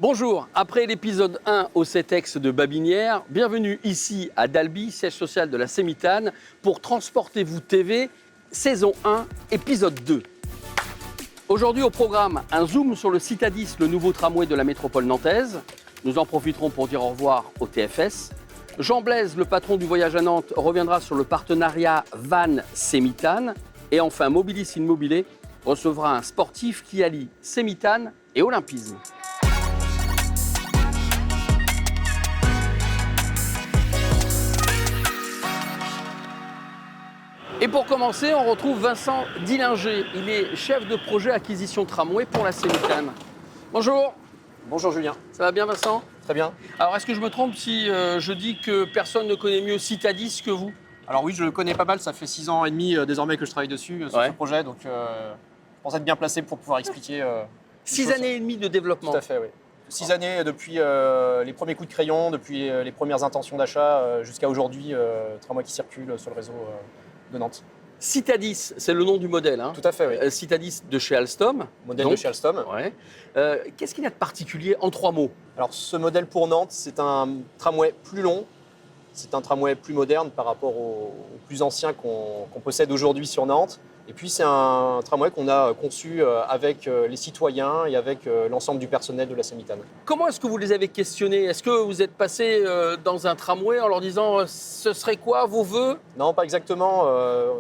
Bonjour, après l'épisode 1 au CETEX de Babinière, bienvenue ici à Dalby, siège social de la Sémitane, pour Transportez-vous TV, saison 1, épisode 2. Aujourd'hui au programme, un zoom sur le Citadis, le nouveau tramway de la métropole nantaise. Nous en profiterons pour dire au revoir au TFS. Jean Blaise, le patron du voyage à Nantes, reviendra sur le partenariat Vannes-Sémitane. Et enfin, Mobilis Immobilier recevra un sportif qui allie Sémitane et olympisme. Et pour commencer, on retrouve Vincent Dillinger. Il est chef de projet acquisition tramway pour la Sémitane. Bonjour. Bonjour Julien. Ça va bien Vincent? Très bien. Alors est-ce que je me trompe si je dis que personne ne connaît mieux Citadis que vous? Alors oui, je le connais pas mal, ça fait 6 ans et demi désormais que je travaille dessus, sur ce projet, donc je pense être bien placé pour pouvoir expliquer. 6 années et demie de développement. Tout à fait, oui. 6 années depuis les premiers coups de crayon, depuis les premières intentions d'achat jusqu'à aujourd'hui, tramway qui circule sur le réseau de Nantes. Citadis, c'est le nom du modèle. Hein. Tout à fait, oui. Citadis de chez Alstom. Modèle de chez Alstom. Ouais. Qu'est-ce qu'il y a de particulier en 3 mots? Alors ce modèle pour Nantes, c'est un tramway plus long, c'est un tramway plus moderne par rapport au plus ancien qu'on possède aujourd'hui sur Nantes. Et puis c'est un tramway qu'on a conçu avec les citoyens et avec l'ensemble du personnel de la Sémitane. Comment est-ce que vous les avez questionnés? Est-ce que vous êtes passé dans un tramway en leur disant ce serait quoi vos vœux? Non, pas exactement.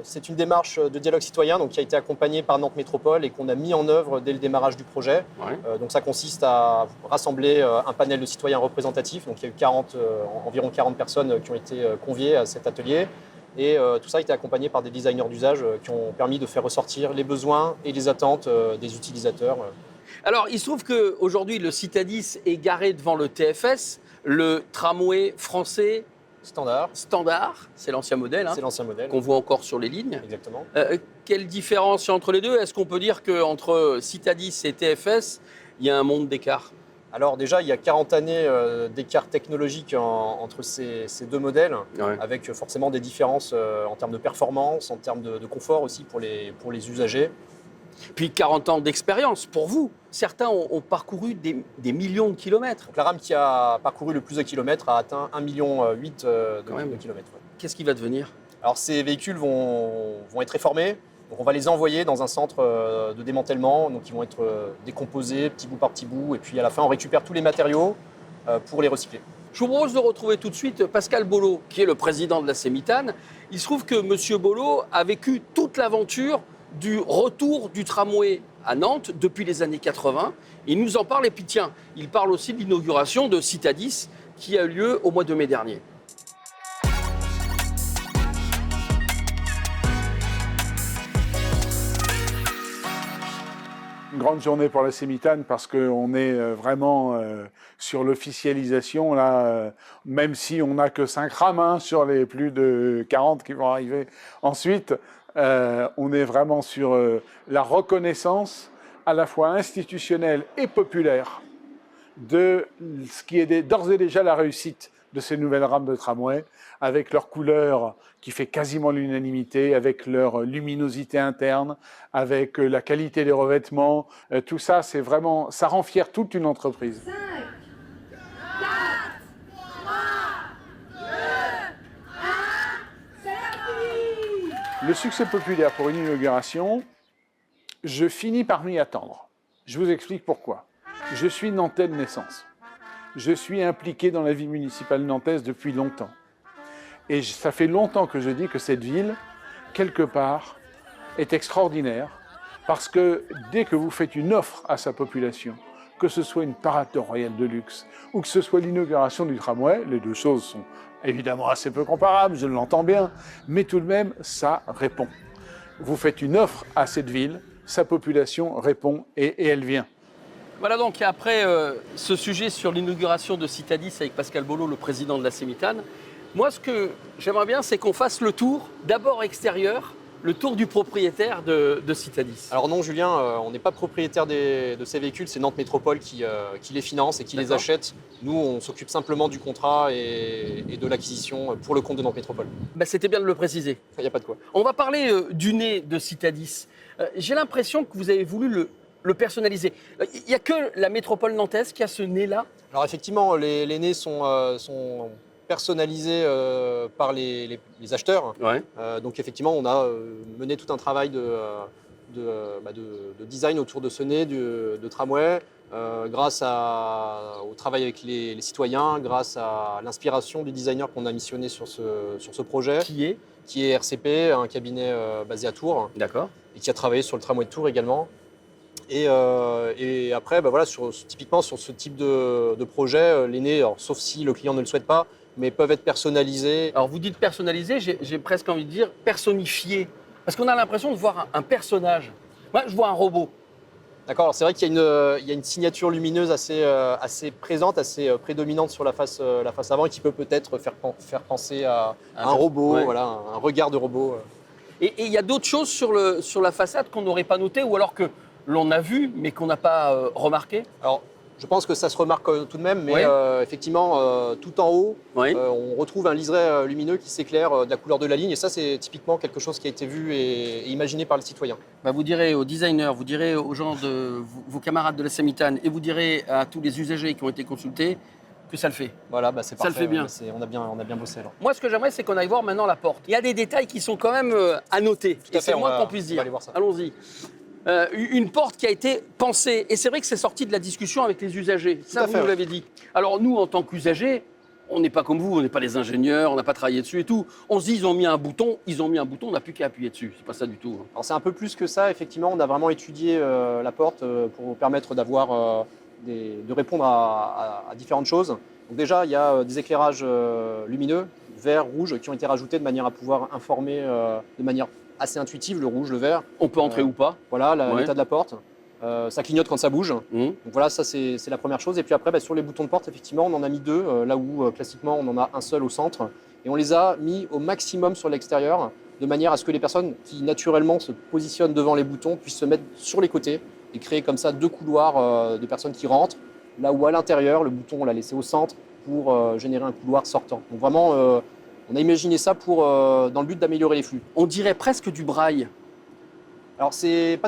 C'est une démarche de dialogue citoyen donc, qui a été accompagnée par Nantes Métropole et qu'on a mis en œuvre dès le démarrage du projet. Ouais. Donc ça consiste à rassembler un panel de citoyens représentatifs. Donc il y a eu environ 40 personnes qui ont été conviées à cet atelier. Et tout ça a été accompagné par des designers d'usage qui ont permis de faire ressortir les besoins et les attentes des utilisateurs. Alors, il se trouve qu'aujourd'hui, le Citadis est garé devant le TFS, le tramway français Standard, c'est l'ancien modèle, hein, c'est l'ancien modèle. qu'on voit encore sur les lignes. Exactement. Quelle différence il y a entre les deux? Est-ce qu'on peut dire qu'entre Citadis et TFS, il y a un monde d'écart? Alors déjà, il y a 40 années d'écart technologique entre ces deux modèles, avec forcément des différences en termes de performance, en termes de confort aussi pour les usagers. Puis 40 ans d'expérience pour vous. Certains ont parcouru des millions de kilomètres. Donc la rame qui a parcouru le plus de kilomètres a atteint 1,8 million de kilomètres. Ouais. Qu'est-ce qui va devenir? Alors ces véhicules vont être réformés. Donc on va les envoyer dans un centre de démantèlement, donc ils vont être décomposés petit bout par petit bout, et puis à la fin on récupère tous les matériaux pour les recycler. Je vous propose de retrouver tout de suite Pascal Bollot, qui est le président de la Sémitane. Il se trouve que M. Bollot a vécu toute l'aventure du retour du tramway à Nantes depuis les années 80. Il nous en parle et puis tiens, il parle aussi de l'inauguration de Citadis qui a eu lieu au mois de mai dernier. Une grande journée pour la Sémitane parce qu'on est vraiment sur l'officialisation. Là, même si on n'a que 5 rames sur les plus de 40 qui vont arriver ensuite, on est vraiment sur la reconnaissance à la fois institutionnelle et populaire de ce qui est d'ores et déjà la réussite de ces nouvelles rames de tramway, avec leur couleur qui fait quasiment l'unanimité, avec leur luminosité interne, avec la qualité des revêtements. Tout ça, c'est vraiment, ça rend fier toute une entreprise. 5, 4, 3, 2, 1, c'est parti! Le succès populaire pour une inauguration, je finis par m'y attendre. Je vous explique pourquoi. Je suis nantais de naissance. Je suis impliqué dans la vie municipale nantaise depuis longtemps. Et ça fait longtemps que je dis que cette ville, quelque part, est extraordinaire parce que dès que vous faites une offre à sa population, que ce soit une parade royale de luxe ou que ce soit l'inauguration du tramway, les deux choses sont évidemment assez peu comparables, je l'entends bien, mais tout de même, ça répond. Vous faites une offre à cette ville, sa population répond et elle vient. Voilà donc après ce sujet sur l'inauguration de Citadis avec Pascal Bollot, le président de la Sémitane. Moi, ce que j'aimerais bien, c'est qu'on fasse le tour, d'abord extérieur, le tour du propriétaire de Citadis. Alors non, Julien, on n'est pas propriétaire de ces véhicules, c'est Nantes Métropole qui les finance et qui les achète. Nous, on s'occupe simplement du contrat et de l'acquisition pour le compte de Nantes Métropole. Bah, c'était bien de le préciser. Il n'y a pas de quoi. On va parler du nez de Citadis. J'ai l'impression que vous avez voulu le personnaliser. Il n'y a que la métropole nantaise qui a ce nez-là. Alors effectivement, les nez sont personnalisés par les acheteurs. Ouais. Donc effectivement, on a mené tout un travail de design autour de ce nez de tramway, grâce au travail avec les citoyens, grâce à l'inspiration du designer qu'on a missionné sur ce projet, qui est RCP, un cabinet basé à Tours, D'accord. et qui a travaillé sur le tramway de Tours également. Et après, voilà, typiquement sur ce type de projet, les nez, alors, sauf si le client ne le souhaite pas, mais peuvent être personnalisés. Alors vous dites personnalisé, j'ai presque envie de dire personnifié. Parce qu'on a l'impression de voir un personnage. Moi, je vois un robot. D'accord, alors c'est vrai qu'il y a une signature lumineuse assez présente, assez prédominante sur la face avant, et qui peut peut-être faire penser à un robot, ouais. voilà, un regard de robot. Et il y a d'autres choses sur la façade qu'on n'aurait pas notées, ou alors que l'on a vu, mais qu'on n'a pas remarqué. Alors, je pense que ça se remarque tout de même, mais Ouais. effectivement, tout en haut, Oui. on retrouve un liseré lumineux qui s'éclaire de la couleur de la ligne, et ça, c'est typiquement quelque chose qui a été vu et imaginé par le citoyen. Bah, vous direz aux designers, vous direz aux gens vos camarades de la Samitane, et vous direz à tous les usagers qui ont été consultés que ça le fait. Voilà, c'est Ça le parfait. fait bien. On a bien bossé alors. Moi, ce que j'aimerais, c'est qu'on aille voir maintenant la porte. Il y a des détails qui sont quand même à noter. Tout à Et c'est fait, le moins on qu'on va- puisse on va dire. aller voir ça. Allons-y. Une porte qui a été pensée. Et c'est vrai que c'est sorti de la discussion avec les usagers. Ça, à vous fait, nous ouais. l'avez dit. Alors, nous, en tant qu'usagers, on n'est pas comme vous, on n'est pas des ingénieurs, on n'a pas travaillé dessus et tout. On se dit, ils ont mis un bouton, on n'a plus qu'à appuyer dessus. C'est pas ça du tout. Alors c'est un peu plus que ça, effectivement, on a vraiment étudié la porte pour permettre de répondre à différentes choses. Donc déjà, il y a des éclairages lumineux, vert, rouge, qui ont été rajoutés de manière à pouvoir informer de manière assez intuitive, le rouge, le vert. On peut entrer ou pas. Voilà, Ouais. l'état de la porte. Ça clignote quand ça bouge. Mmh. Donc voilà, ça c'est la première chose. Et puis après, sur les boutons de porte, effectivement, on en a mis deux, là où classiquement on en a un seul au centre. Et on les a mis au maximum sur l'extérieur, de manière à ce que les personnes qui naturellement se positionnent devant les boutons puissent se mettre sur les côtés et créer comme ça deux couloirs de personnes qui rentrent, là où à l'intérieur, le bouton, on l'a laissé au centre pour générer un couloir sortant. Donc vraiment, on a imaginé ça dans le but d'améliorer les flux. On dirait presque du braille. Alors c'est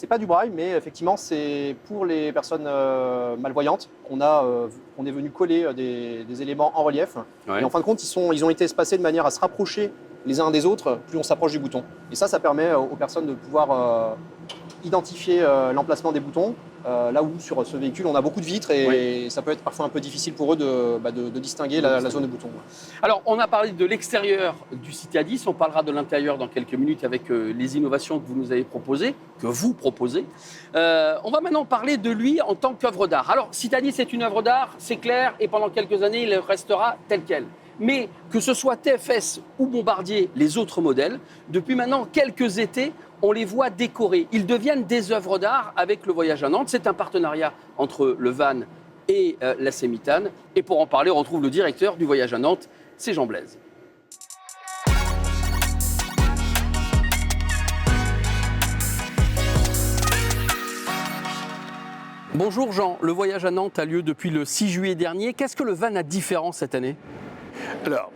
pas du braille, mais effectivement c'est pour les personnes malvoyantes qu'on est venu coller des éléments en relief. Ouais. Et en fin de compte, ils ont été espacés de manière à se rapprocher les uns des autres plus on s'approche du bouton. Et ça permet aux personnes de pouvoir identifier l'emplacement des boutons. Là où sur ce véhicule, on a beaucoup de vitres et ça peut être parfois un peu difficile pour eux de distinguer la zone de bouton. Alors, on a parlé de l'extérieur du Citadis, on parlera de l'intérieur dans quelques minutes avec les innovations que vous nous avez proposées, que vous proposez. On va maintenant parler de lui en tant qu'œuvre d'art. Alors, Citadis est une œuvre d'art, c'est clair, et pendant quelques années, il restera tel quel. Mais que ce soit TFS ou Bombardier, les autres modèles, depuis maintenant quelques étés, on les voit décorés. Ils deviennent des œuvres d'art avec le voyage à Nantes. C'est un partenariat entre le van et la Samitane. Et pour en parler, on retrouve le directeur du voyage à Nantes, c'est Jean Blaise. Bonjour Jean, le voyage à Nantes a lieu depuis le 6 juillet dernier. Qu'est-ce que le van a différent cette année ? Alors,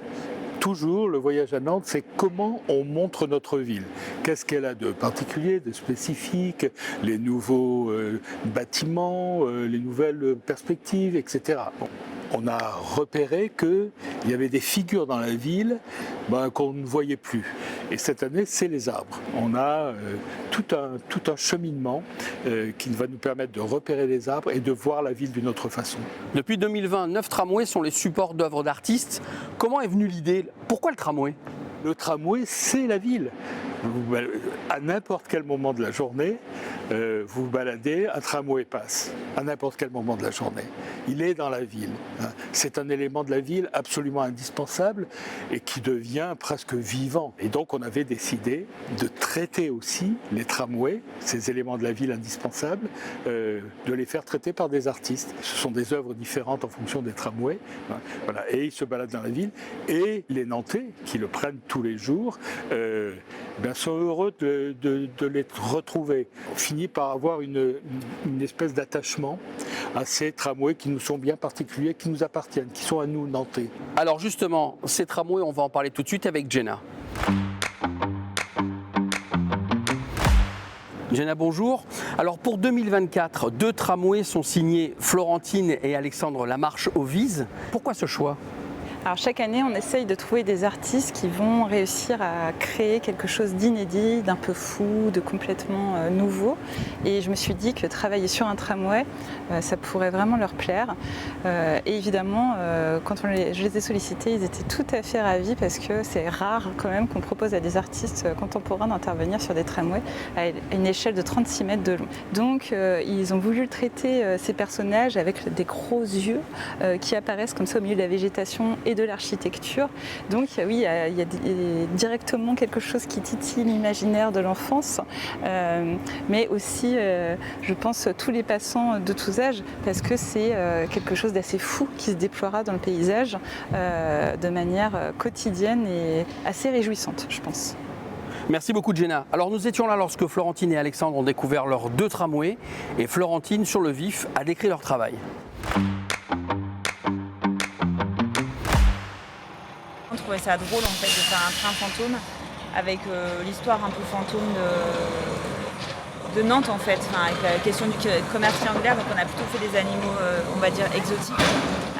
toujours, le voyage à Nantes, c'est comment on montre notre ville. Qu'est-ce qu'elle a de particulier, de spécifique, les nouveaux bâtiments, les nouvelles perspectives, etc. Bon, on a repéré qu'il y avait des figures dans la ville qu'on ne voyait plus. Et cette année, c'est les arbres. On a tout un cheminement qui va nous permettre de repérer les arbres et de voir la ville d'une autre façon. Depuis 2020, 9 tramways sont les supports d'œuvres d'artistes. Comment est venue l'idée ? Pourquoi le tramway ? Le tramway, c'est la ville. À n'importe quel moment de la journée, vous vous baladez, un tramway passe. À n'importe quel moment de la journée. Il est dans la ville. C'est un élément de la ville absolument indispensable et qui devient presque vivant. Et donc on avait décidé de traiter aussi les tramways, ces éléments de la ville indispensables, de les faire traiter par des artistes. Ce sont des œuvres différentes en fonction des tramways. Voilà. Et ils se baladent dans la ville. Et les Nantais, qui le prennent tous les jours, sont heureux de les retrouver. On finit par avoir une espèce d'attachement à ces tramways qui nous sont bien particuliers, qui nous appartiennent, qui sont à nous, Nantais. Alors justement, ces tramways, on va en parler tout de suite avec Jenna. Jenna, bonjour. Alors pour 2024, 2 tramways sont signés Florentine et Alexandre Lamarche au Vise. Pourquoi ce choix ? Alors chaque année, on essaye de trouver des artistes qui vont réussir à créer quelque chose d'inédit, d'un peu fou, de complètement nouveau. Et je me suis dit que travailler sur un tramway, ça pourrait vraiment leur plaire. Et évidemment, quand je les ai sollicités, ils étaient tout à fait ravis parce que c'est rare quand même qu'on propose à des artistes contemporains d'intervenir sur des tramways à une échelle de 36 mètres de long. Donc ils ont voulu traiter ces personnages avec des gros yeux qui apparaissent comme ça au milieu de la végétation et de l'architecture. Donc oui, il y a directement quelque chose qui titille l'imaginaire de l'enfance, mais aussi, je pense, tous les passants de tous âges, parce que c'est quelque chose d'assez fou qui se déploiera dans le paysage de manière quotidienne et assez réjouissante, je pense. Merci beaucoup Jenna. Alors nous étions là lorsque Florentine et Alexandre ont découvert leurs 2 tramways et Florentine, sur le vif, a décrit leur travail. On trouvait ça drôle en fait de faire un train fantôme avec l'histoire un peu fantôme de Nantes en fait, avec la question du commerce triangulaire. Donc on a plutôt fait des animaux, on va dire exotiques,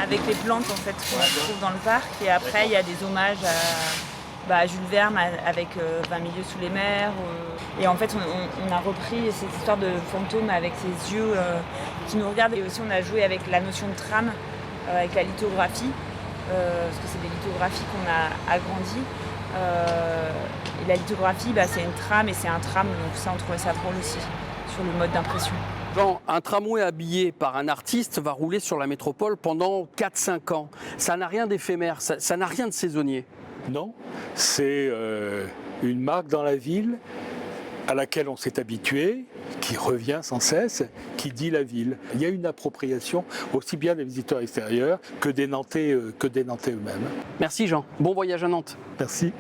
avec les plantes en fait qu'on trouve dans le parc. Et après il y a des hommages à Jules Verne avec 20 milieux sous les mers. Et en fait on a repris cette histoire de fantôme avec ses yeux qui nous regardent. Et aussi on a joué avec la notion de trame, avec la lithographie. Parce que c'est des lithographies qu'on a agrandies. Et la lithographie, c'est une trame et c'est un tram, donc ça, on trouvait ça drôle aussi, sur le mode d'impression. Jean, un tramway habillé par un artiste va rouler sur la métropole pendant 4-5 ans. Ça n'a rien d'éphémère, ça n'a rien de saisonnier. Non, c'est une marque dans la ville à laquelle on s'est habitué, qui revient sans cesse, qui dit la ville. Il y a une appropriation aussi bien des visiteurs extérieurs que des Nantais eux-mêmes. Merci Jean, bon voyage à Nantes. Merci.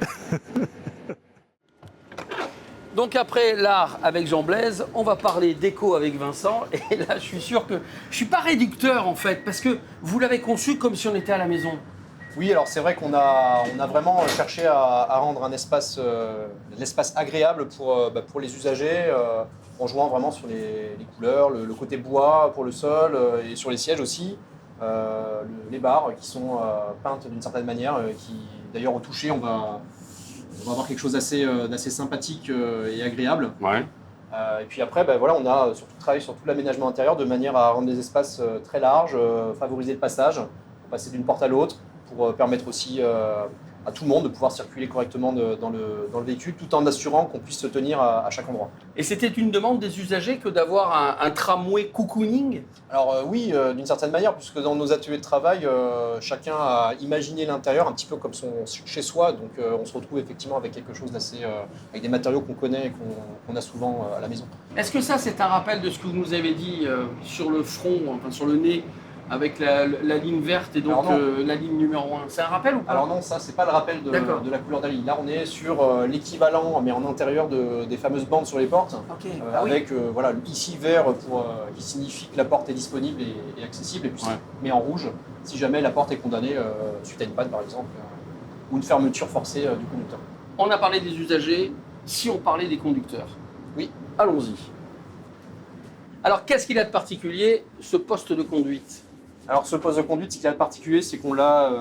Donc après l'art avec Jean Blaise, on va parler déco avec Vincent. Et là, je suis sûr que je ne suis pas réducteur en fait, parce que vous l'avez conçu comme si on était à la maison. Oui, alors c'est vrai qu'on a vraiment cherché à rendre un espace, l'espace agréable pour les usagers, en jouant vraiment sur les couleurs, le côté bois pour le sol et sur les sièges aussi. Les barres qui sont peintes d'une certaine manière, qui d'ailleurs au toucher on va avoir quelque chose d'assez sympathique et agréable. Ouais. Et puis après, on a surtout travaillé sur tout l'aménagement intérieur de manière à rendre les espaces très larges, favoriser le passage, pour passer d'une porte à l'autre, pour permettre aussi à tout le monde de pouvoir circuler correctement dans le véhicule, tout en assurant qu'on puisse se tenir à chaque endroit. Et c'était une demande des usagers que d'avoir un tramway cocooning ? Alors oui, d'une certaine manière, puisque dans nos ateliers de travail, chacun a imaginé l'intérieur un petit peu comme son chez soi, donc on se retrouve effectivement avec quelque chose d'assez, avec des matériaux qu'on connaît et qu'on a souvent à la maison. Est-ce que ça, c'est un rappel de ce que vous nous avez dit sur le front, enfin sur le nez, avec la ligne verte et donc la ligne numéro 1. C'est un rappel ou pas ? Alors non, ça c'est pas le rappel de la couleur de la ligne. Là on est sur l'équivalent, mais en intérieur des fameuses bandes sur les portes, avec ici vert qui signifie que la porte est disponible et accessible, et puis mais en rouge si jamais la porte est condamnée suite à une panne par exemple, ou une fermeture forcée du conducteur. On a parlé des usagers, si on parlait des conducteurs. Oui. Allons-y. Alors qu'est-ce qu'il a de particulier, ce poste de conduite ? Alors ce poste de conduite, ce qu'il y a de particulier, c'est qu'on l'a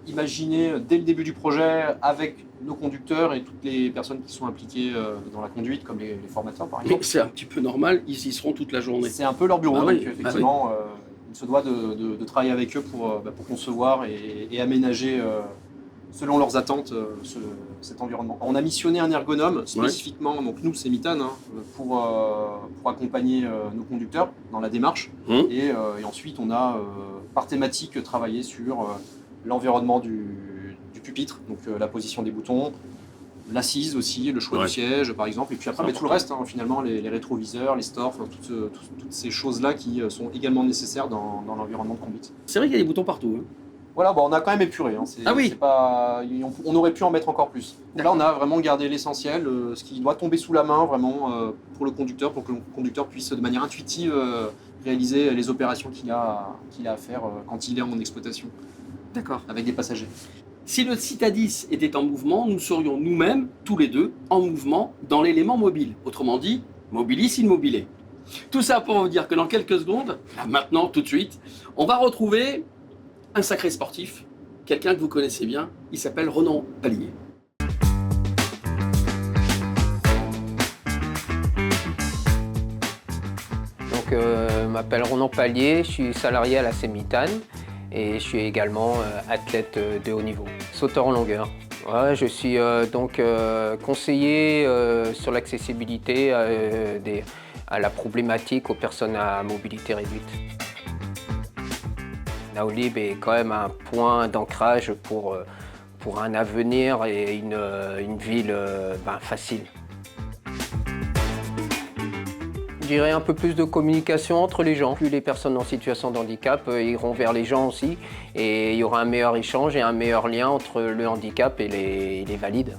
imaginé dès le début du projet avec nos conducteurs et toutes les personnes qui sont impliquées dans la conduite, comme les formateurs par exemple. Mais c'est un petit peu normal, ils y seront toute la journée. C'est un peu leur bureau, donc effectivement, oui. il se doit de travailler avec eux pour concevoir et aménager selon leurs attentes cet environnement. On a missionné un ergonome spécifiquement, donc nous c'est Mitane, pour accompagner nos conducteurs dans la démarche. Et ensuite on a par thématique travaillé sur l'environnement du pupitre, donc la position des boutons, l'assise aussi, le choix du siège par exemple, et puis après tout le reste, finalement les rétroviseurs, les stores, toutes ces choses-là qui sont également nécessaires dans l'environnement de conduite. C'est vrai qu'il y a des boutons partout. Voilà, on a quand même épuré. On aurait pu en mettre encore plus. Donc là, on a vraiment gardé l'essentiel, ce qui doit tomber sous la main vraiment pour le conducteur, pour que le conducteur puisse de manière intuitive réaliser les opérations qu'il a à faire quand il est en exploitation. D'accord. Avec des passagers. Si le Citadis était en mouvement, nous serions nous-mêmes, tous les deux, en mouvement dans l'élément mobile. Autrement dit, Mobilis Immobilier. Tout ça pour vous dire que dans quelques secondes, là, maintenant, tout de suite, on va retrouver un sacré sportif, quelqu'un que vous connaissez bien, il s'appelle Ronan Pallier. Je m'appelle Ronan Pallier, je suis salarié à la Semitane et je suis également athlète de haut niveau, sauteur en longueur. Ouais, je suis conseiller sur l'accessibilité à la problématique aux personnes à mobilité réduite. Naolib est quand même un point d'ancrage pour un avenir et une ville facile. Je dirais un peu plus de communication entre les gens. Plus les personnes en situation de handicap iront vers les gens aussi et il y aura un meilleur échange et un meilleur lien entre le handicap et les valides.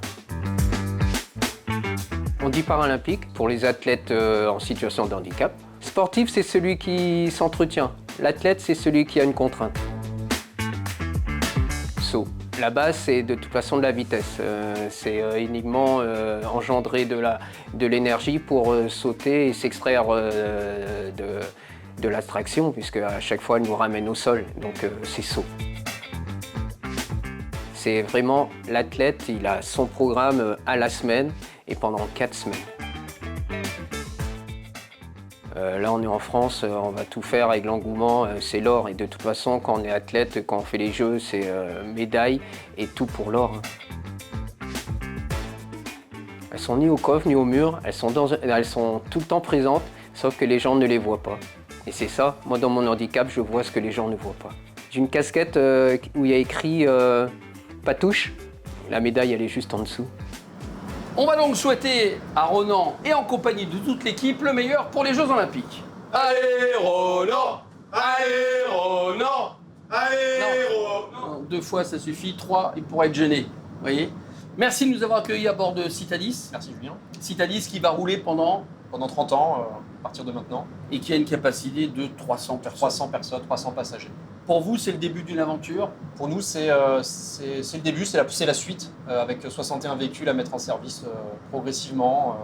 On dit paralympique pour les athlètes en situation de handicap. Sportif, c'est celui qui s'entretient. L'athlète, c'est celui qui a une contrainte. Saut. La base, c'est de toute façon de la vitesse. C'est uniquement engendrer de l'énergie pour sauter et s'extraire de l'attraction, puisque à chaque fois, elle nous ramène au sol. Donc, c'est saut. C'est vraiment l'athlète, il a son programme à la semaine et pendant 4 semaines. Là, on est en France, on va tout faire avec l'engouement, c'est l'or. Et de toute façon, quand on est athlète, quand on fait les Jeux, c'est médaille et tout pour l'or. Elles sont ni au coffre ni au mur, elles sont tout le temps présentes, sauf que les gens ne les voient pas. Et c'est ça, moi dans mon handicap, je vois ce que les gens ne voient pas. J'ai une casquette où il y a écrit Patouche. La médaille, elle est juste en dessous. On va donc souhaiter à Ronan et en compagnie de toute l'équipe le meilleur pour les Jeux Olympiques. Allez, Ronan! Allez, Ronan! Allez, Ronan! Non, 2 fois ça suffit, 3 il pourrait être gêné. Vous voyez. Merci de nous avoir accueillis à bord de Citadis. Merci Julien. Citadis qui va rouler pendant 30 ans, à partir de maintenant, et qui a une capacité de 300 personnes. 300 personnes, 300 passagers. Pour vous, c'est le début d'une aventure. Pour nous, c'est le début, c'est la suite, avec 61 véhicules à mettre en service progressivement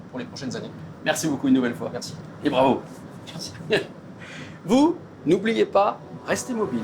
pour les prochaines années. Merci beaucoup une nouvelle fois. Merci. Et bravo. Merci. Vous, n'oubliez pas, restez mobile.